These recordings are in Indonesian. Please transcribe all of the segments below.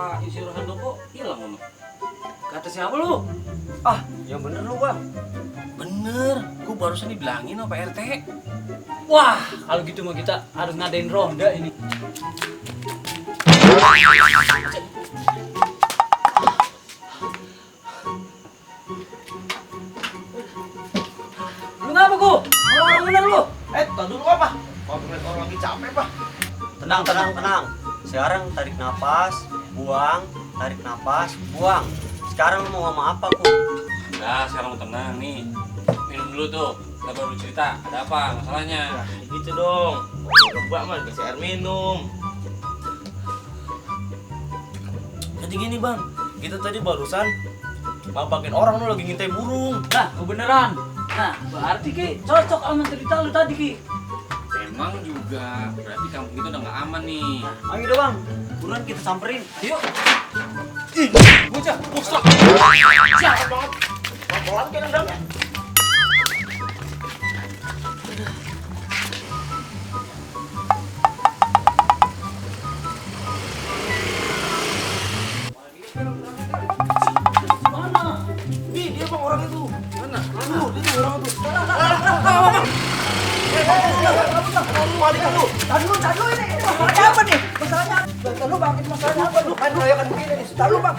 Pak isi Rohando kok hilang Om? Kata siapa lu? Ah, yang bener lu bang. Bener, gua barusan dibilangin sama Pak RT. Wah, kalau gitu mah kita harus ngadain ronda ini. Lu ngapa ku? Orang bener lu? Tahan dulu apa? Kalau ngeliat orang lagi capek pak. Tenang, tenang, tenang. Sekarang tarik napas, buang, tarik napas, buang. Sekarang lu mau ngomong apa ku? Nah, sekarang lu tenang nih. Minum dulu tuh, kita baru cerita. Ada apa masalahnya? Nah, gitu dong. Ngebak mah dikasih air minum. Jadi gini bang, kita tadi barusan mabakin orang lu lagi ngintai burung. Nah, kebeneran. Nah, berarti Ki cocok sama cerita lu tadi Ki. Memang juga, berarti kampung itu udah gak aman nih. Ayo dong bang, buruan kita samperin. Yuk. Bocah, bosok. Siapa banget? Pelan kayak nendangnya. Mana? Nih dia bang orang itu. Mana? Tuh, dia tuh orang itu. Balikan lu. Tahan dulu ini masalahnya apa nih? Masalahnya tahan dulu bang, ini masalahnya apa? Lu kan merayakan begini nih. Tahan dulu bang.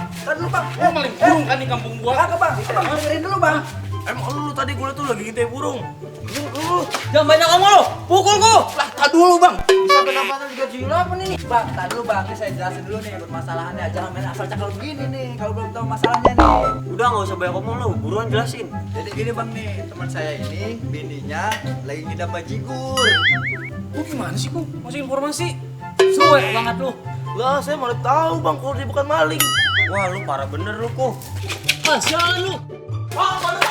Lu maling burung kan di kampung gua? Kagak bang, bang dengerin dulu bang. Emang lu tadi gue tuh lagi ngintai burung. Lu Jangan banyak ngomong lu. Pukul ku. Lah, tak dulu bang. Bisa penampasan juga gila apa nih? Bang, tahan dulu bang, ini saya jelasin dulu nih permasalahannya. Jangan main asal cakal begini nih, kalau belum tahu masalahnya nih. udah nggak usah banyak ngomong lu, buruan jelasin. Jadi gini bang nih, teman saya ini bininya lagi ngidam bajigur. Lu gimana sih, Ku? Masih informasi? Suwe banget lu. Lah saya mana tahu bang kalau dia bukan maling. Wah lu parah bener lu kok. Masya lu. Oh, mana